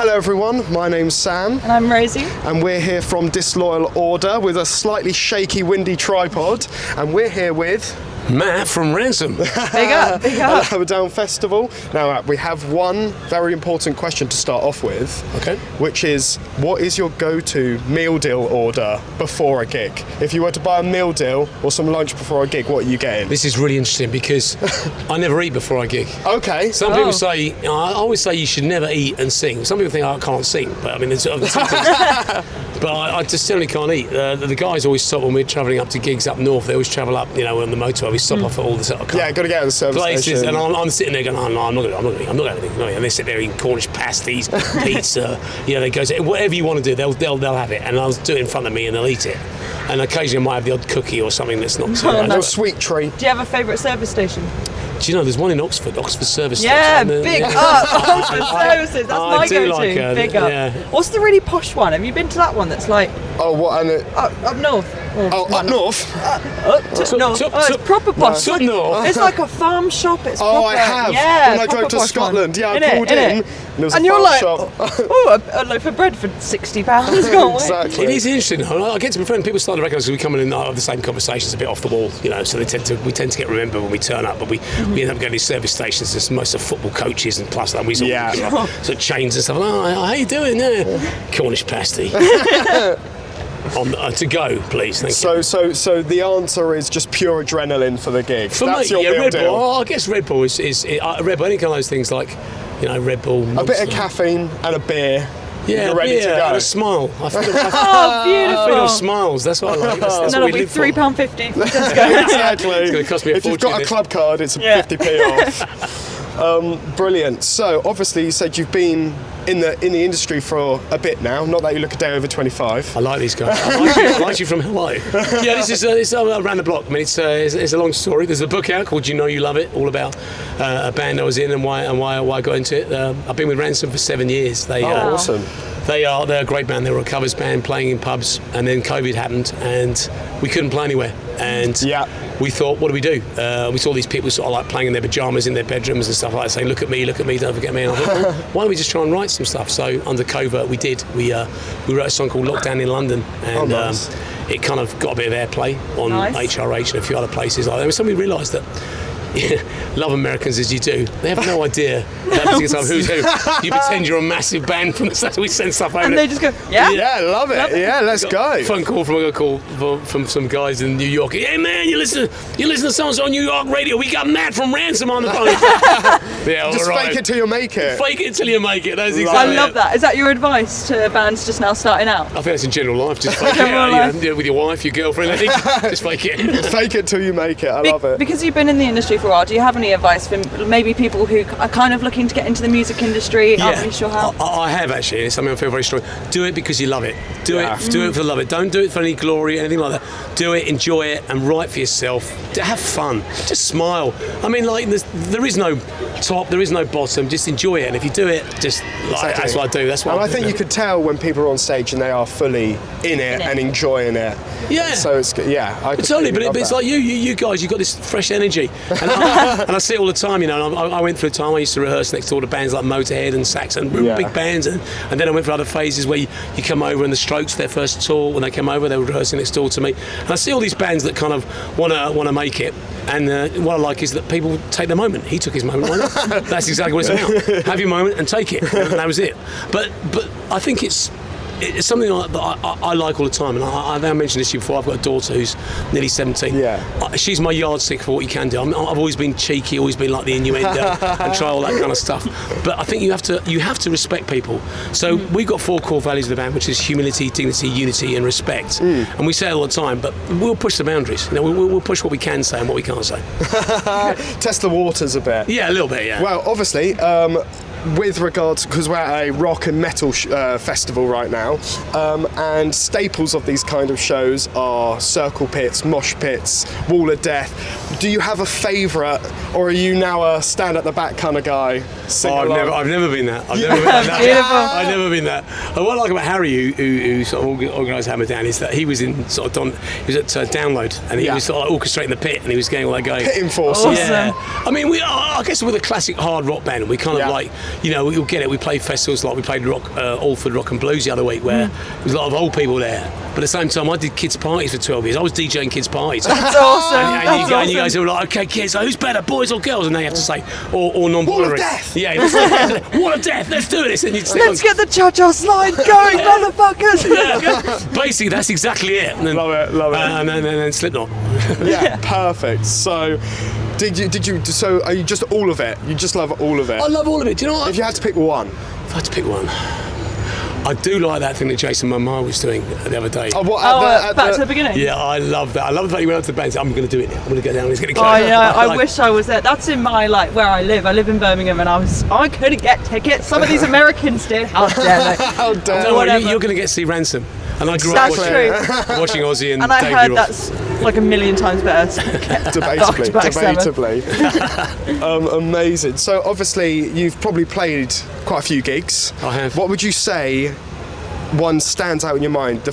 Hello everyone, my name's Sam. And I'm Rosie. And we're here from Disloyal Order with a slightly shaky, windy tripod. And we're here with... Matt from Ransom. Big up. Hammerdown Festival. Now, we have one very important question to start off with. Okay. Which is, what is your go-to meal deal order before a gig? If you were to buy a meal deal or some lunch before a gig, what are you getting? This is really interesting because I never eat before I gig. Okay. Some people say, I always say you should never eat and sing. Some people think I can't sing, but I mean, there's other things. But I just certainly can't eat. The guys always stop when we're travelling up to gigs up north. They always travel up, on the motorway. We stop off at all the sort of got to get to the service places, station. and I'm sitting there going, oh, no, I'm not going to anything. And they sit there eating Cornish pasties, pizza. They go, whatever you want to do, they'll have it, and I'll do it in front of me, and they'll eat it. And occasionally I might have the odd cookie or something that's not too No sweet treat. Do you have a favourite service station? Do you know, there's one in Oxford service yeah, station. Big up! Oxford services, that's my go-to. Like big up. Yeah. What's the really posh one? Have you been to that one that's like... Oh, what? Up north. Up north? North. It's proper posh. Up north. It's like a farm shop. It's proper. I have. Yeah, when I drove to Scotland. One. Yeah, I pulled in. And there was a you're farm like, shop. a loaf of bread for £60. Exactly. It is interesting. I get to my friend, people start to recognise we come in and have the same conversations a bit off the wall, so we tend to get remembered when we turn up, but we end up going to service stations. There's most of football coaches and plus that we sort of chains and stuff. How you doing? Yeah. Cornish pasty. To go, please. Thank you. So the answer is just pure adrenaline for the gig. For That's me, your meal Red deal. Bull. I guess Red Bull is Red Bull. Any kind of those things like, Red Bull. A bit of caffeine and a beer. Yeah, you're ready to go. And a smile. Oh, beautiful. Feed off smiles. That's what I like. That's that'll what we be live for. £3.50. Exactly. It's going to cost me a if fortune. If you've got a club card, it's 50p off. Brilliant. So obviously you said you've been in the industry for a bit now. Not that you look a day over 25. I like these guys. I like you from Hello. Yeah, this is around the block. I mean, it's a long story. There's a book out called You Know You Love It, all about a band I was in and why I got into it. I've been with Ransom for 7 years. Awesome. They're a great band. They were a covers band playing in pubs, and then COVID happened, and we couldn't play anywhere. And we thought, what do we do? We saw these people sort of like playing in their pajamas in their bedrooms and stuff like that, saying, look at me, don't forget me. And I thought, well, why don't we just try and write some stuff? So under covert, we did. We wrote a song called Lockdown in London, and nice. It kind of got a bit of airplay on HRH and a few other places like that. And so we realised that love Americans as you do. They have no idea who's who. You pretend you're a massive band from the start. We send stuff over. And they just go, yeah, love it. Yeah, let's go. Phone call from some guys in New York. Hey man, you listen to songs on New York radio. We got Matt from Ransom on the phone. Just fake it till you make it. Fake it till you make it. That's exactly. I love that. Is that your advice to bands just now starting out? I think that's in general life. Just fake it. With your wife, your girlfriend. Just fake it. Fake it till you make it. I love it. Because you've been in the industry for a while, do you have any advice for maybe people who are kind of looking to get into the music industry, aren't really sure how? I have actually, and it's something I feel very strong. Do it because you love it. Do it for the love of it. Don't do it for any glory, anything like that. Do it, enjoy it, and write for yourself. Have fun. Just smile. I mean, like, there is no top, there is no bottom. Just enjoy it, and if you do it, just that's what I do. That's what. And I think you could tell when people are on stage and they are fully in it and enjoying it. Yeah. So it's totally, but it's like you guys. You've got this fresh energy, and I see it all the time. And I went through a time I used to rehearse next door to bands like Motorhead and Saxon, big bands, and then I went through other phases where you come over and the Strokes, their first tour, when they came over, they were rehearsing next door to me, and I see all these bands that kind of want to make it. And what I like is that people take their moment. He took his moment. Why not? That's exactly what it's about. Have your moment and take it. And that was it. But I think it's something that I like all the time, and I've mentioned this to you before. I've got a daughter who's nearly 17. She's my yardstick for what you can do. I've always been cheeky, always been like the innuendo and try all that kind of stuff. But I think you have to respect people. So we've got 4 core values of the band, which is humility, dignity, unity, and respect. And we say it all the time, but we'll push the boundaries. We'll push what we can say and what we can't say. Test the waters a bit. Yeah, a little bit. Yeah. Well, obviously. With regards, because we're at a rock and metal festival right now, and staples of these kind of shows are circle pits, mosh pits, wall of death. Do you have a favourite, or are you now a stand at the back kind of guy? I've never been that. I've never been that. And what I like about Harry, who sort of organised Hammerdown, is that he was in sort of he was at Download, and he was sort of like orchestrating the pit, and he was getting all that going. Pit enforcers. Awesome. Yeah. I mean, I guess we're the classic hard rock band. We kind of like you'll get it. We played festivals like we played Alford Rock and Blues the other week, where there was a lot of old people there. But at the same time, I did kids' parties for 12 years. I was DJing kids' parties. That's awesome. And you guys are like, okay, kids, who's better, boys or girls? And they have to say, or non-binary. Wall of death. Yeah, wall of death. Let's do this. And Let's get the cha-cha slide going, motherfuckers. Yeah. Basically, that's exactly it. And then, Love it. And then Slipknot. Yeah, perfect. So, so are you just all of it? You just love all of it? I love all of it. Do you know what? If you had to pick one. If I had to pick one, I do like that thing that Jason Momoa was doing the other day. Back to the beginning. Yeah, I love that. I love the fact he went up to the band and said, I'm going to do it now. I'm going to go down and it's going to go. Oh yeah, I wish I was there. That's in my where I live. I live in Birmingham, and I couldn't get tickets. Some of these Americans did. How dare they? How dare Don't worry, you're going to get to see Ransom. And I grew up watching Ozzy and I Davey heard Roth. that's like a million times better. Debatably. Amazing. So obviously you've probably played quite a few gigs. I have. What would you say one stands out in your mind? The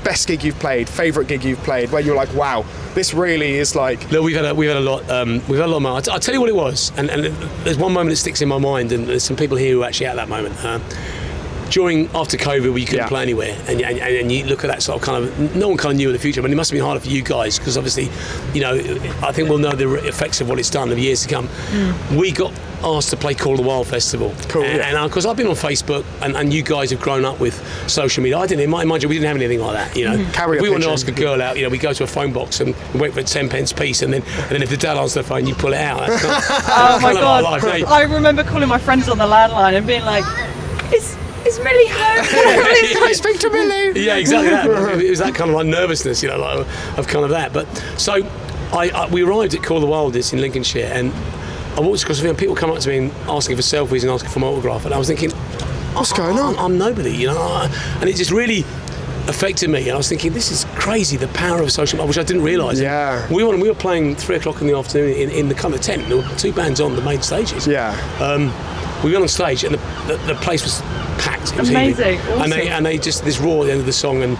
best gig you've played, favourite gig you've played, where you're like, wow, this really is like. Look, we've had a lot. We've had a lot of. I'll tell you what it was, and there's one moment that sticks in my mind, and there's some people here who are actually at that moment. After COVID, where you couldn't play anywhere, and you look at that sort of kind of, no one kind of knew in the future, but it must have been harder for you guys, because obviously, I think we'll know the effects of what it's done in the years to come. We got asked to play Call of the Wild Festival. Cool. And because I've been on Facebook, and you guys have grown up with social media. I didn't, mind you, we didn't have anything like that. If we want to ask a girl out, we go to a phone box and wait for a 10 pence piece, and then if the dad answers the phone, you pull it out. That's oh my God! I remember calling my friends on the landline and being like, Is Millie home? Can I speak to Millie? Yeah, exactly that. It was that kind of like nervousness, of kind of that. But so we arrived at Call of the Wildest in Lincolnshire, and I walked across the field, and people come up to me and asking for selfies and asking for my autograph, and I was thinking, what's going on? I'm nobody, and it just really affected me, and I was thinking, this is crazy, the power of social media, which I didn't realise. Yeah. We were playing 3 o'clock in the afternoon in the kind of tent. There were 2 bands on the main stages. Yeah. We went on stage, and the place was packed. It was amazing. Awesome. And they just this roar at the end of the song, and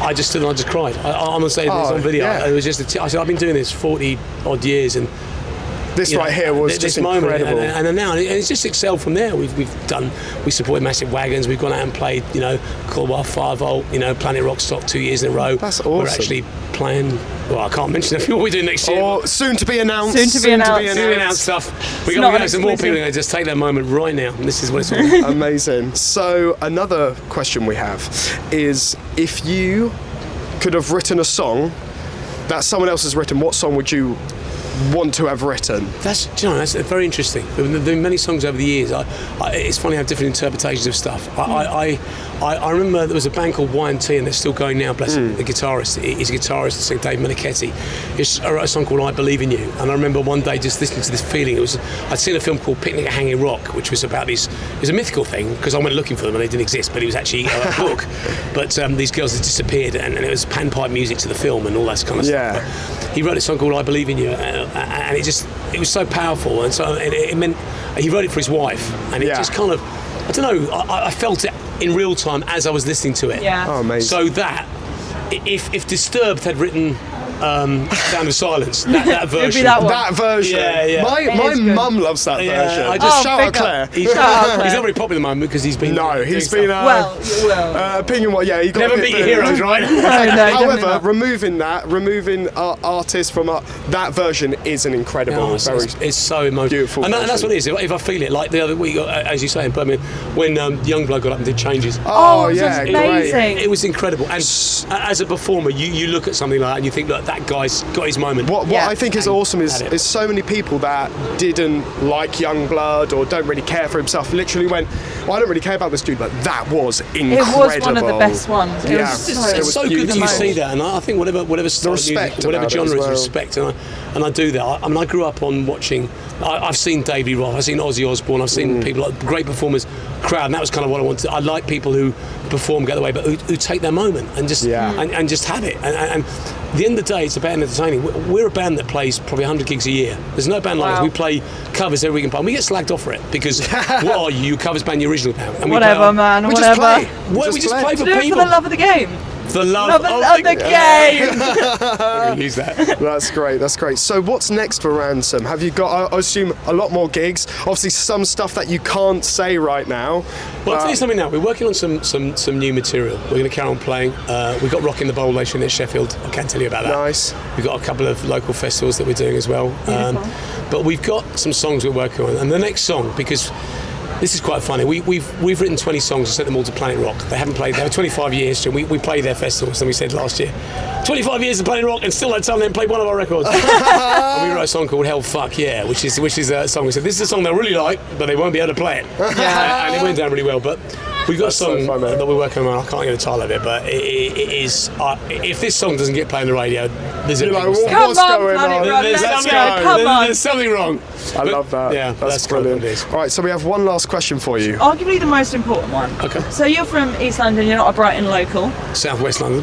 I just stood and I just cried. I'm gonna say this on video. Yeah. It was just I said, I've been doing this 40 odd years, and this right here was this just moment, incredible. and now it's just excelled from there. We supported Massive Wagons. We've gone out and played, Caldwell 5 Volt, Planet Rockstock 2 years in a row. That's awesome. We're actually playing. Well, I can't mention what we're doing next year. Or soon to be announced. Soon to be announced stuff. We've got some more people to just take that moment right now, and this is what it's all about. Amazing. So another question we have is, if you could have written a song that someone else has written, what song would you want to have written? That's very interesting. There have been many songs over the years. It's funny how different interpretations of stuff. I remember there was a band called Y&T, and they're still going now, bless him. The guitarist, he's a guitarist, Dave Menichetti. I wrote a song called I Believe in You, and I remember one day just listening to this feeling. I'd seen a film called Picnic at Hanging Rock, which was about it was a mythical thing, because I went looking for them and they didn't exist, but it was actually a book. But these girls had disappeared, and it was panpipe music to the film and all that kind of stuff. But he wrote a song called I Believe in You, and it was so powerful, and so it meant he wrote it for his wife, and it just kind of, I don't know, I felt it in real time as I was listening to it. Yeah. Oh, amazing. So that if Disturbed had written Sound of Silence, that version. It'd be that one. That version. Yeah. My mum loves that version. I just shout out Claire. He's not very popular at the moment because he's been. No, he's been. Opinion what? Yeah, he got never beat your heroes, right? However, removing artists from that version is an incredible, it's so emotional, beautiful, and that's what it is. If I feel it, like the other week, as you say in Birmingham, when Youngblood got up and did Changes. Oh yeah, amazing! Great. It was incredible. And as a performer, you look at something like that and you think, look, that guy's got his moment. What I think is awesome is so many people that didn't like Youngblood or don't really care for himself literally went, well, I don't really care about this dude, but that was incredible. It was one of the best ones. It's so good that you see that, and I think whatever style of music, whatever genre is respect, and I do that. I grew up on watching. I've seen Davey Roth, I've seen Ozzy Osbourne, I've seen people like great performers, crowd, and that was kind of what I wanted. I like people who perform, get away, but who take their moment and just and just have it. And at the end of the day, it's about entertaining. We're a band that plays probably 100 gigs a year. There's no band like us. We play covers every week and we get slagged off for it because what are you? You covers band, your original band. And whatever, man. We whatever. We just play for do people. It for the love of the game. The love of the game. I'm gonna use that. That's great. That's great. So what's next for Ransom? Have you got, I assume, a lot more gigs? Obviously, some stuff that you can't say right now. Well, I'll tell you something now. We're working on some new material. We're going to carry on playing. We've got Rock in the Bowl later in Sheffield. I can't tell you about that. Nice. We've got a couple of local festivals that we're doing as well. But we've got some songs we're working on. And the next song, because this is quite funny. We've written 20 songs and sent them all to Planet Rock. They haven't played. They were 25 years. And we played their festivals. And we said last year, 25 years of Planet Rock, and still had time then played one of our records. And we wrote a song called Hell Fuck Yeah, which is a song. We said this is a song they really like, but they won't be able to play it. And it went down really well. But we've got a song that we're working on. I can't get the title of it, but it is. If this song doesn't get played on the radio, there's a what's Come on, going Planet on? Rock, let's go. Come on. There's something wrong. I love that. Yeah, that's kind of brilliant. what it is. All right, so we have one last question for you. Arguably the most important one. Okay. So you're from East London, you're not a Brighton local. Southwest London.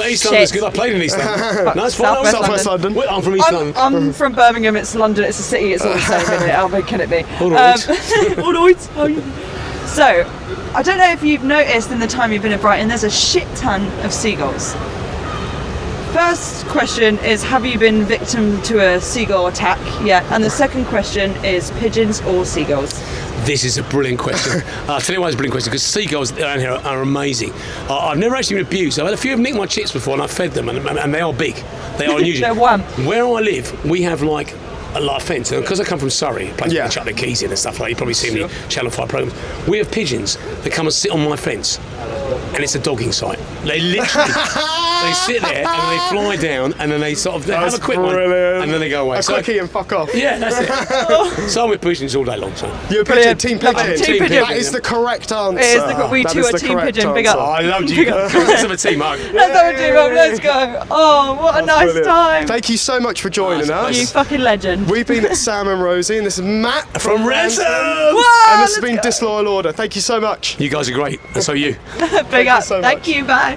East Shit. London's good. I played in East London. No, it's fine. Southwest London. I'm from East London. I'm from Birmingham, it's London, it's a city, it's all the same, isn't it? How big can it be? All right. All right, fine. So, I don't know if you've noticed in the time you've been in Brighton, there's a shit ton of seagulls. First question is, have you been victim to a seagull attack yet? And the second question is, pigeons or seagulls? This is a brilliant question. I'll tell you why it's a brilliant question, because seagulls around here are amazing. I've never actually been abused. I've had a few of them nick my chicks before, and I've fed them, and they are big. They are unusual. They're one. Where I live, we have like a lot of fence, and because I come from Surrey, a place where Yeah. they chuck their keys in and stuff like that, you probably see me Channel 5 programmes. We have pigeons that come and sit on my fence, and it's a dogging site. They literally, they sit there and they fly down, and then they sort of have a quick one, and then they go away. A quickie and fuck off. Yeah, that's it. So I'm with pigeons all day long. So You're a pigeon, Brilliant. team Love pigeon. it. Team pigeon. That is the correct answer. It is we That two is are the team correct pigeon, big answer. up. I loved you. Let's have a team hug. Let's have a team up, let's go. Oh, what a nice Brilliant. time. Thank you so much for joining us. You fucking legend. We've been Sam and Rosie, and this is Matt From Ransom. Whoa, And this has let's been go. Disloyal Order. Thank you so much. You guys are great, and so are you. Big up. so Thank much. you, bye.